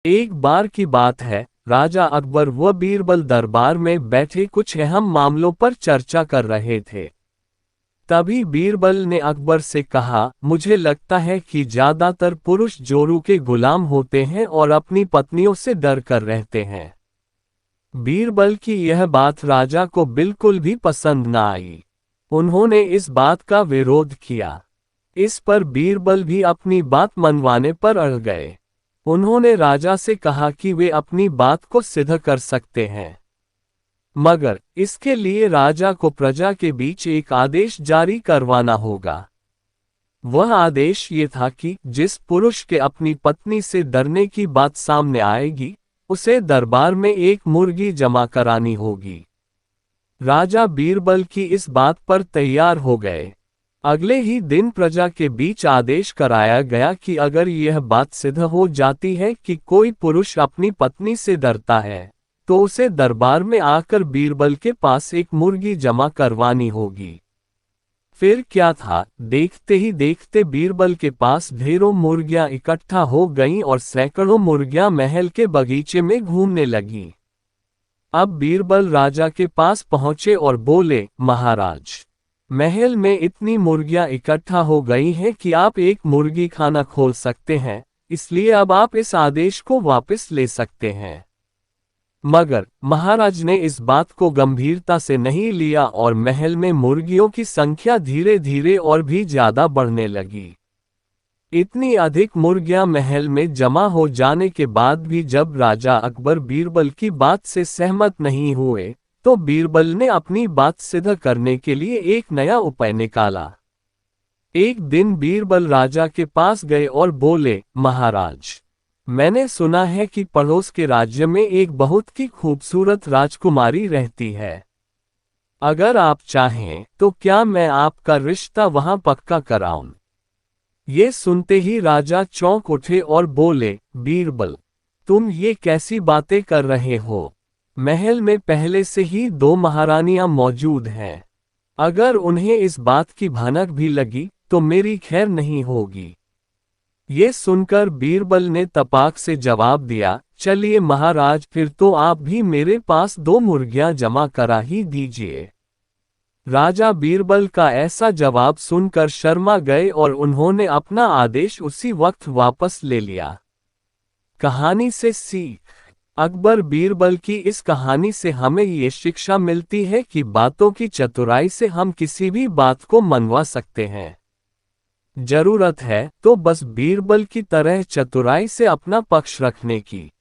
एक बार की बात है, राजा अकबर व बीरबल दरबार में बैठे कुछ अहम मामलों पर चर्चा कर रहे थे। तभी बीरबल ने अकबर से कहा, मुझे लगता है कि ज्यादातर पुरुष जोरू के गुलाम होते हैं और अपनी पत्नियों से डर कर रहते हैं। बीरबल की यह बात राजा को बिल्कुल भी पसंद न आई। उन्होंने इस बात का विरोध किया। इस पर बीरबल भी अपनी बात मनवाने पर अड़ गए। उन्होंने राजा से कहा कि वे अपनी बात को सिद्ध कर सकते हैं, मगर इसके लिए राजा को प्रजा के बीच एक आदेश जारी करवाना होगा। वह आदेश ये था कि जिस पुरुष के अपनी पत्नी से डरने की बात सामने आएगी, उसे दरबार में एक मुर्गी जमा करानी होगी। राजा बीरबल की इस बात पर तैयार हो गए। अगले ही दिन प्रजा के बीच आदेश कराया गया कि अगर यह बात सिद्ध हो जाती है कि कोई पुरुष अपनी पत्नी से डरता है, तो उसे दरबार में आकर बीरबल के पास एक मुर्गी जमा करवानी होगी। फिर क्या था, देखते ही देखते बीरबल के पास ढेरों मुर्गियां इकट्ठा हो गईं और सैकड़ों मुर्गियां महल के बगीचे में घूमने लगीं। अब बीरबल राजा के पास पहुंचे और बोले, महाराज, महल में इतनी मुर्गियां इकट्ठा हो गई हैं कि आप एक मुर्गी खाना खोल सकते हैं, इसलिए अब आप इस आदेश को वापस ले सकते हैं। मगर महाराज ने इस बात को गंभीरता से नहीं लिया और महल में मुर्गियों की संख्या धीरे धीरे और भी ज्यादा बढ़ने लगी। इतनी अधिक मुर्गियां महल में जमा हो जाने के बाद भी जब राजा अकबर बीरबल की बात से सहमत नहीं हुए, तो बीरबल ने अपनी बात सिद्ध करने के लिए एक नया उपाय निकाला। एक दिन बीरबल राजा के पास गए और बोले, महाराज, मैंने सुना है कि पड़ोस के राज्य में एक बहुत ही खूबसूरत राजकुमारी रहती है। अगर आप चाहें तो क्या मैं आपका रिश्ता वहां पक्का कराऊं? ये सुनते ही राजा चौंक उठे और बोले, बीरबल, तुम ये कैसी बातें कर रहे हो? महल में पहले से ही 2 महारानियां मौजूद हैं। अगर उन्हें इस बात की भनक भी लगी तो मेरी खैर नहीं होगी। ये सुनकर बीरबल ने तपाक से जवाब दिया, चलिए महाराज, फिर तो आप भी मेरे पास 2 मुर्गियां जमा करा ही दीजिए। राजा बीरबल का ऐसा जवाब सुनकर शर्मा गए और उन्होंने अपना आदेश उसी वक्त वापस ले लिया। कहानी से सीख। अकबर बीरबल की इस कहानी से हमें ये शिक्षा मिलती है कि बातों की चतुराई से हम किसी भी बात को मनवा सकते हैं। जरूरत है तो बस बीरबल की तरह चतुराई से अपना पक्ष रखने की।